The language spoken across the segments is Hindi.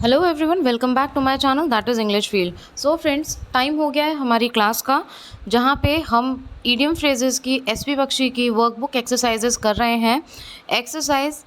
Hello everyone, welcome back to my channel that is English field. So friends, time हो गया है हमारी क्लास का, जहाँ पे हम ईडियम फ्रेजेस की एसपी बख्शी की वर्कबुक एक्सरसाइजेस कर रहे हैं। एक्सरसाइज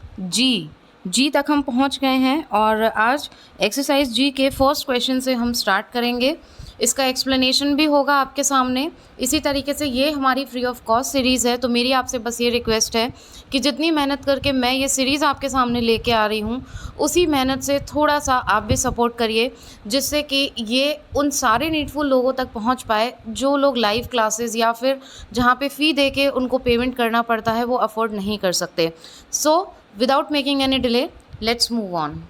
जी तक हम पहुँच गए हैं और आज एक्सरसाइज जी के फर्स्ट क्वेश्चन से हम स्टार्ट करेंगे। इसका एक्सप्लेनेशन भी होगा आपके सामने। इसी तरीके से ये हमारी फ्री ऑफ कॉस्ट सीरीज़ है, तो मेरी आपसे बस ये रिक्वेस्ट है कि जितनी मेहनत करके मैं ये सीरीज़ आपके सामने लेके आ रही हूँ, उसी मेहनत से थोड़ा सा आप भी सपोर्ट करिए, जिससे कि ये उन सारे नीडफुल लोगों तक पहुँच पाए जो लोग लाइव क्लासेस या फिर जहाँ पे फ़ी दे के उनको पेमेंट करना पड़ता है वो अफोर्ड नहीं कर सकते। So without making any delay, let's move on.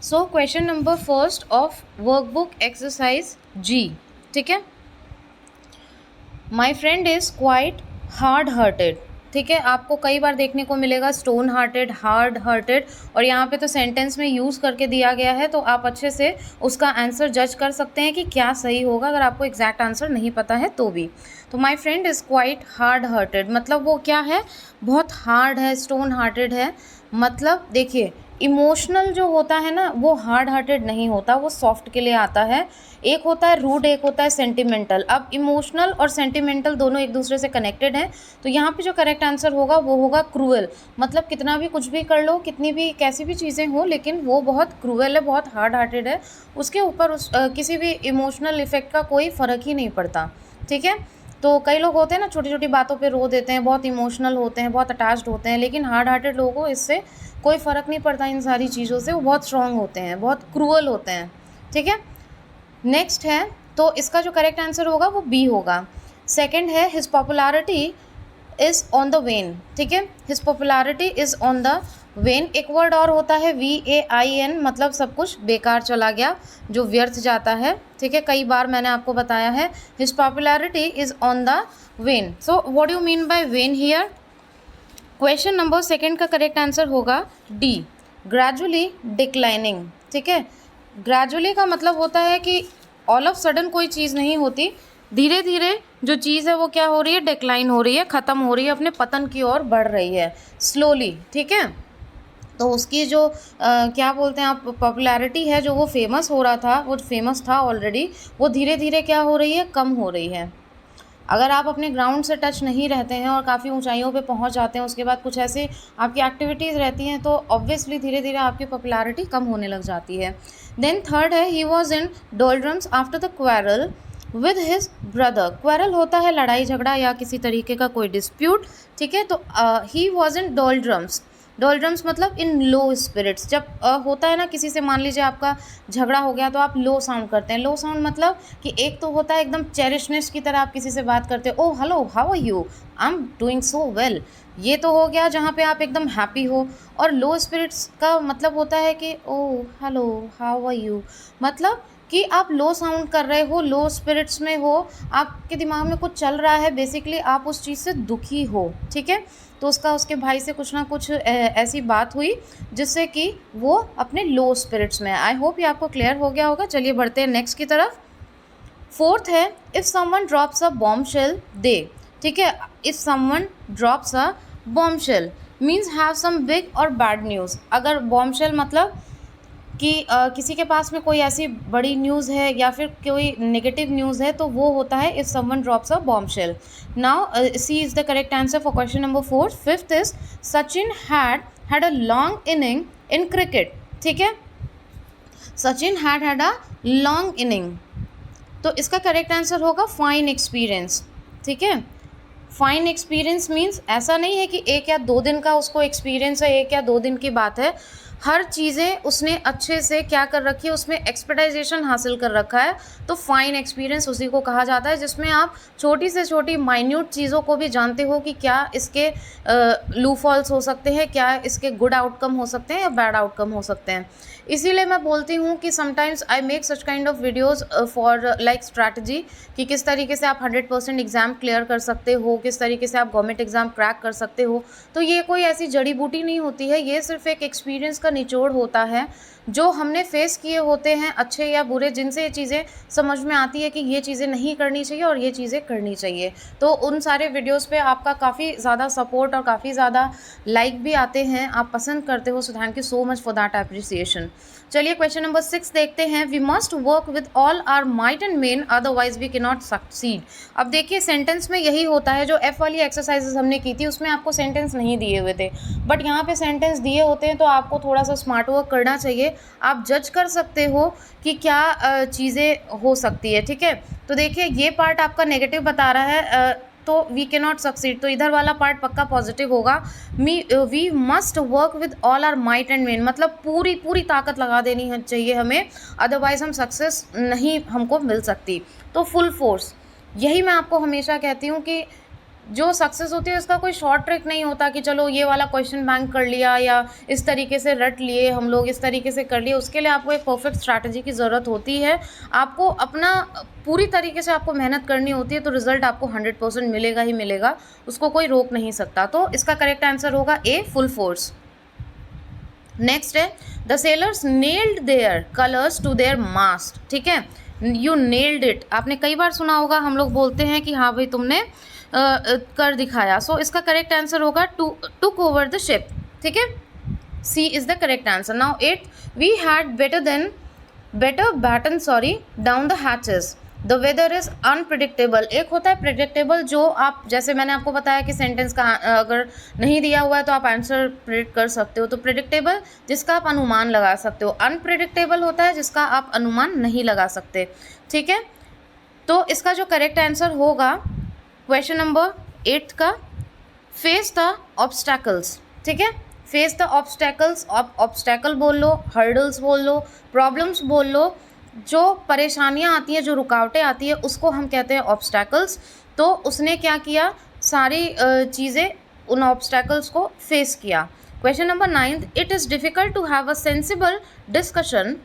So question number first of workbook exercise जी, ठीक है। My friend is quite hard hearted, ठीक है। आपको कई बार देखने को मिलेगा स्टोन हार्टेड, हार्ड हार्टेड, और यहाँ पे तो सेंटेंस में यूज़ करके दिया गया है, तो आप अच्छे से उसका आंसर जज कर सकते हैं कि क्या सही होगा, अगर आपको एग्जैक्ट आंसर नहीं पता है तो भी। तो माई friend is quite hard hearted मतलब वो क्या है, बहुत हार्ड है, स्टोन हार्टेड है। मतलब देखिए, इमोशनल जो होता है ना वो हार्ड हार्टेड नहीं होता, वो सॉफ्ट के लिए आता है। एक होता है रूड, एक होता है सेंटिमेंटल। अब इमोशनल और सेंटिमेंटल दोनों एक दूसरे से कनेक्टेड हैं, तो यहाँ पे जो करेक्ट आंसर होगा वो होगा क्रूएल। मतलब कितना भी कुछ भी कर लो, कितनी भी कैसी भी चीज़ें हो, लेकिन वो बहुत क्रूएल है, बहुत हार्ड हार्टेड है। उसके ऊपर किसी भी इमोशनल इफेक्ट का कोई फ़र्क ही नहीं पड़ता, ठीक है। तो कई लोग होते हैं ना, छोटी छोटी बातों पे रो देते हैं, बहुत इमोशनल होते हैं, बहुत अटैच्ड होते हैं, लेकिन हार्ड हार्टेड लोगों को इससे कोई फ़र्क नहीं पड़ता इन सारी चीज़ों से। वो बहुत स्ट्रॉन्ग होते हैं, बहुत क्रूअल होते हैं, ठीक है। नेक्स्ट है, तो इसका जो करेक्ट आंसर होगा वो बी होगा। सेकंड है, his popularity is on the when, ठीक है। His popularity is on the when. एक वर्ड और होता है VAIN, मतलब सब कुछ बेकार चला गया, जो व्यर्थ जाता है, ठीक है। कई बार मैंने आपको बताया है, his popularity is on the when. So what you mean bye when here? Question number second का करेक्ट आंसर होगा डी, ग्रेजुअली डिक्लाइनिंग, ठीक है। ग्रेजुअली का मतलब होता है कि ऑल ऑफ सडन कोई चीज़ नहीं होती, धीरे धीरे जो चीज़ है वो क्या हो रही है, डिक्लाइन हो रही है, ख़त्म हो रही है, अपने पतन की ओर बढ़ रही है स्लोली, ठीक है। तो उसकी जो क्या बोलते हैं आप, पॉपुलैरिटी है, जो वो फेमस हो रहा था, वो फेमस था ऑलरेडी, वो धीरे धीरे क्या हो रही है, कम हो रही है। अगर आप अपने ग्राउंड से टच नहीं रहते हैं और काफ़ी ऊंचाइयों पे पहुंच जाते हैं, उसके बाद कुछ ऐसी आपकी एक्टिविटीज़ रहती हैं, तो ऑब्वियसली धीरे धीरे आपकी पॉपुलैरिटी कम होने लग जाती है। देन थर्ड है, he was in doldrums after the quarrel with his brother. Quarrel होता है लड़ाई झगड़ा या किसी तरीके का कोई डिस्प्यूट, ठीक है। तो ही वॉज इन डोल्ड्रम्स, डोल्ड्रम्स मतलब इन लो स्पिरिट्स। जब होता है ना, किसी से मान लीजिए आपका झगड़ा हो गया तो आप लो साउंड करते हैं। लो साउंड मतलब कि एक तो होता है एकदम चेरिशनेस की तरह आप किसी से बात करते हो, oh hello how are you, I am doing so well, ये तो हो गया जहाँ पे आप एकदम हैप्पी हो। और लो स्पिरिट्स का मतलब होता है कि oh hello how are you, मतलब कि आप लो साउंड कर रहे हो, लो स्पिरिट्स में हो, आपके दिमाग में कुछ चल रहा है, बेसिकली आप उस चीज़ से दुखी हो, ठीक है। तो उसके भाई से कुछ ना कुछ ऐसी बात हुई जिससे कि वो अपने लो स्पिरिट्स में है। आई होप ये आपको क्लियर हो गया होगा। चलिए बढ़ते हैं नेक्स्ट की तरफ। फोर्थ है, if someone drops a bombshell दे, ठीक है। If someone drops a bombshell means have some big और बैड न्यूज़। अगर बॉम्ब शेल मतलब कि किसी के पास में कोई ऐसी बड़ी न्यूज़ है या फिर कोई नेगेटिव न्यूज़ है, तो वो होता है if someone drops a bombshell. Now C is the correct answer for question number 4। Fifth is, Sachin had a long inning in cricket, ठीक है। Sachin had a long inning, तो इसका करेक्ट आंसर होगा फाइन एक्सपीरियंस, ठीक है। फाइन एक्सपीरियंस मीन्स ऐसा नहीं है कि 1 या 2 दिन का उसको एक्सपीरियंस है, 1 या 2 दिन की बात है। हर चीज़ें उसने अच्छे से क्या कर रखी है, उसमें एक्सपर्टाइजेशन हासिल कर रखा है। तो फाइन एक्सपीरियंस उसी को कहा जाता है जिसमें आप छोटी से छोटी माइन्यूट चीज़ों को भी जानते हो कि क्या इसके लू फॉल्स हो सकते हैं, क्या इसके गुड आउटकम हो सकते हैं या बैड आउटकम हो सकते हैं। इसीलिए मैं बोलती हूँ कि sometimes I make such kind of videos for like strategy, कि किस तरीके से आप 100% एग्ज़ाम क्लियर कर सकते हो, किस तरीके से आप गवर्नमेंट एग्ज़ाम क्रैक कर सकते हो। तो ये कोई ऐसी जड़ी बूटी नहीं होती है, ये सिर्फ एक एक्सपीरियंस का निचोड़ होता है जो हमने फेस किए होते हैं अच्छे या बुरे, जिनसे ये चीज़ें समझ में आती है कि ये चीज़ें नहीं करनी चाहिए और ये चीज़ें करनी चाहिए। तो उन सारे वीडियोस पे आपका काफ़ी ज़्यादा सपोर्ट और काफ़ी ज़्यादा लाइक भी आते हैं, आप पसंद करते हो, so thank you so much for that appreciation. चलिए क्वेश्चन नंबर 6 देखते हैं। We must work with all our might and main otherwise we cannot succeed. अब देखिए सेंटेंस में यही होता है, जो एफ वाली एक्सरसाइजेस हमने की थी उसमें आपको सेंटेंस नहीं दिए हुए थे, बट यहाँ पे सेंटेंस दिए होते हैं, तो आपको थोड़ा सा स्मार्ट वर्क करना चाहिए। आप जज कर सकते हो कि क्या चीज़ें हो सकती है, ठीक है। तो देखिए ये पार्ट आपका नेगेटिव बता रहा है, तो वी कैन नॉट सक्सीड, तो इधर वाला पार्ट पक्का पॉजिटिव होगा। We must work with all our might and main, मतलब पूरी पूरी ताकत लगा देनी चाहिए हमें, अदरवाइज हम सक्सेस नहीं हमको मिल सकती। तो फुल फोर्स, यही मैं आपको हमेशा कहती हूँ कि जो सक्सेस होती है उसका कोई शॉर्ट ट्रिक नहीं होता कि चलो ये वाला क्वेश्चन बैंक कर लिया या इस तरीके से रट लिए हम लोग, इस तरीके से कर लिए। उसके लिए आपको एक परफेक्ट स्ट्रैटेजी की ज़रूरत होती है। आपको अपना पूरी तरीके से आपको मेहनत करनी होती है, तो रिजल्ट आपको 100% मिलेगा ही मिलेगा, उसको कोई रोक नहीं सकता। तो इसका करेक्ट आंसर होगा ए, फुल फोर्स। नेक्स्ट है the sailors nailed their colours to their mast, ठीक है। यू नेल्ड इट, आपने कई बार सुना होगा, हम लोग बोलते हैं कि हाँ भाई तुमने कर दिखाया। सो इसका करेक्ट आंसर होगा टुक ओवर द शिप, ठीक है। C is the correct answer. Now 8 we had better batten down the hatches, the weather is unpredictable. एक होता है प्रिडिक्टेबल, जो आप, जैसे मैंने आपको बताया कि सेंटेंस का अगर नहीं दिया हुआ है तो आप आंसर प्रिडिक्ट कर सकते हो, तो प्रिडिक्टेबल जिसका आप अनुमान लगा सकते हो, अनप्रिडिक्टेबल होता है जिसका आप अनुमान नहीं लगा सकते, ठीक है। तो इसका जो करेक्ट आंसर होगा क्वेश्चन नंबर 8 का, फेस द ऑब्स्टैकल्स, ठीक है। फेस द ऑब्स्टैकल्स, ऑब्स्टैकल बोल लो, हर्डल्स बोल लो, प्रॉब्लम्स बोल लो, जो परेशानियां आती हैं, जो रुकावटें आती है, उसको हम कहते हैं ऑब्स्टैकल्स। तो उसने क्या किया, सारी चीज़ें उन ऑब्स्टैकल्स को फेस किया। Question number 9, it is difficult to have a sensible discussion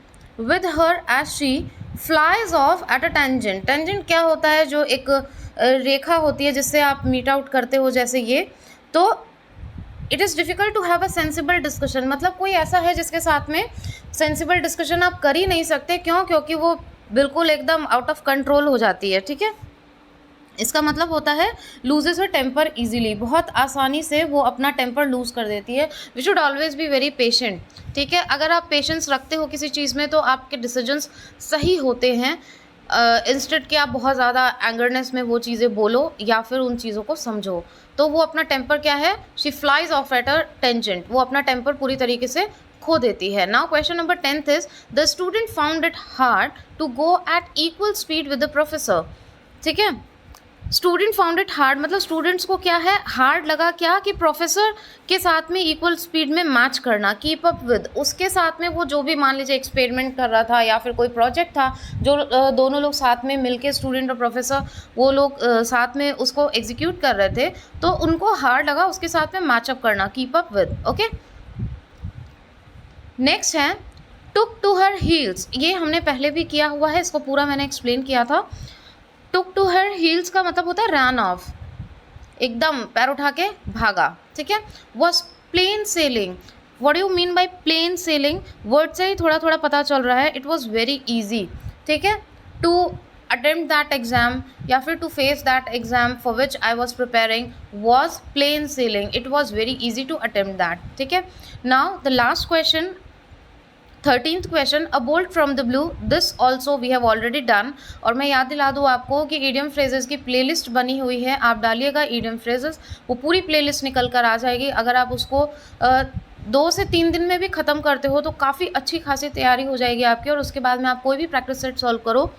with her as she flies off at a tangent. Tangent क्या होता है, जो एक रेखा होती है जिससे आप मीट आउट करते हो, जैसे ये। तो it is difficult to have a sensible discussion, मतलब कोई ऐसा है जिसके साथ में सेंसिबल डिस्कशन आप कर ही नहीं सकते। क्यों? क्योंकि वो बिल्कुल एकदम आउट ऑफ कंट्रोल हो जाती है, ठीक है। इसका मतलब होता है लूजेस her टेम्पर ईजिली, बहुत आसानी से वो अपना टेम्पर लूज़ कर देती है। We should always be very patient, ठीक है। अगर आप पेशेंस रखते हो किसी चीज़ में तो आपके डिसीजंस सही होते हैं, इंस्टेड कि आप बहुत ज़्यादा एंगरनेस में वो चीज़ें बोलो या फिर उन चीज़ों को समझो। तो वो अपना टेम्पर क्या है, she flies off at a tangent, वो अपना टेम्पर पूरी तरीके से खो देती है। Now question number 10 is the student found it hard to go at equal speed with the professor, ठीक है। स्टूडेंट फाउंड इट हार्ड, मतलब स्टूडेंट्स को क्या है, हार्ड लगा क्या, कि प्रोफेसर के साथ में इक्वल स्पीड में मैच करना, कीप अप विद, उसके साथ में वो जो भी मान लीजिए एक्सपेरिमेंट कर रहा था या फिर कोई प्रोजेक्ट था जो दोनों लोग साथ में मिलके, स्टूडेंट और प्रोफेसर, वो लोग साथ में उसको एग्जीक्यूट कर रहे थे, तो उनको हार्ड लगा उसके साथ में मैचअप करना, keep up with, okay. Next है टुक टू हर हील्स, ये हमने पहले भी किया हुआ है, इसको पूरा मैंने एक्सप्लेन किया था। टुक टू हर हील्स का मतलब होता है रन ऑफ, एकदम पैर उठा के भागा, ठीक है। Was plain sailing, what you mean by plain sailing, word से ही थोड़ा थोड़ा पता चल रहा है। इट वॉज वेरी ईजी, ठीक है, टू अटेम्प्ट दैट एग्जाम या फिर to face that exam for which I was preparing was plain sailing, it was very easy to attempt that, ठीक है। Now the last question, 13th question, a bolt from the blue, this also we have already done. और मैं याद दिला दूँ आपको कि ईडियम फ्रेजेस की प्लेलिस्ट बनी हुई है, आप डालिएगा ईडियम फ्रेजेस, वो पूरी प्लेलिस्ट निकल कर आ जाएगी। अगर आप उसको 2 से 3 दिन में भी ख़त्म करते हो तो काफ़ी अच्छी खासी तैयारी हो जाएगी आपकी, और उसके बाद में आप कोई भी प्रैक्टिस सेट सॉल्व करो,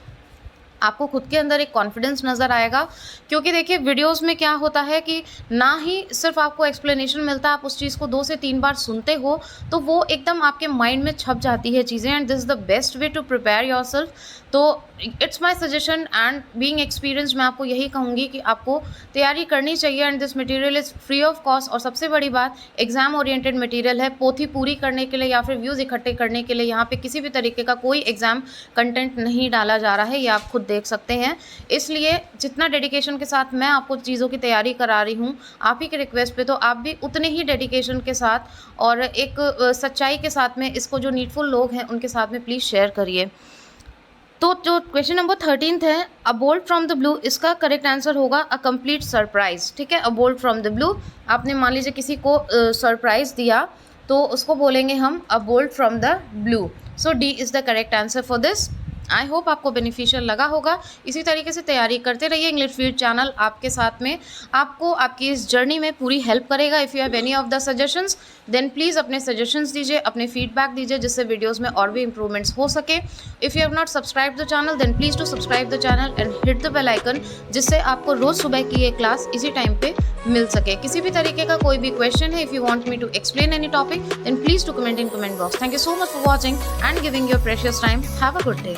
आपको खुद के अंदर एक कॉन्फिडेंस नज़र आएगा। क्योंकि देखिए वीडियोस में क्या होता है कि ना ही सिर्फ आपको एक्सप्लेनेशन मिलता है, आप उस चीज़ को 2 से 3 बार सुनते हो तो वो एकदम आपके माइंड में छप जाती है चीज़ें, and this is the best way to prepare yourself. तो it's my suggestion and being experience, मैं आपको यही कहूँगी कि आपको तैयारी करनी चाहिए। And this material is free of cost. और सबसे बड़ी बात, एग्जाम ओरिएंटेड मटेरियल है। पोथी पूरी करने के लिए या फिर व्यूज़ इकट्ठे करने के लिए यहाँ पे किसी भी तरीके का कोई एग्जाम कंटेंट नहीं डाला जा रहा है, ये आप खुद देख सकते हैं। इसलिए जितना डेडिकेशन के साथ मैं आपको चीज़ों की तैयारी करा रही हूँ आप ही के रिक्वेस्ट पे, तो आप भी उतने ही डेडिकेशन के साथ और एक सच्चाई के साथ में इसको जो नीडफुल लोग हैं उनके साथ में प्लीज़ शेयर करिए। तो जो क्वेश्चन नंबर 13 है, अ बोल्ट फ्रॉम द ब्लू, इसका करेक्ट आंसर होगा अ कंप्लीट सरप्राइज। ठीक है, अ बोल्ट फ्रॉम द ब्लू, आपने मान लीजिए किसी को सरप्राइज दिया तो उसको बोलेंगे हम अ bolt from the blue. So D is the correct answer for this. I hope आपको बेनिफिशियल लगा होगा। इसी तरीके से तैयारी करते रहिए। इंग्लिश फील्ड चैनल आपके साथ में आपको आपकी इस जर्नी में पूरी हेल्प करेगा। If you have any of the suggestions then please अपने सजेशंस दीजिए, अपने फीडबैक दीजिए, जिससे वीडियोस में और भी इंप्रूवमेंट्स हो सके। If you have not subscribe the channel then please to subscribe the channel and hit the bell icon, जिससे आपको रोज़ सुबह की ये क्लास इसी टाइम पे मिल सके। किसी भी तरीके का कोई भी क्वेश्चन है, if you want me to explain any topic then please to comment in comment box. Thank you so much for watching and giving your precious time. Have a good day.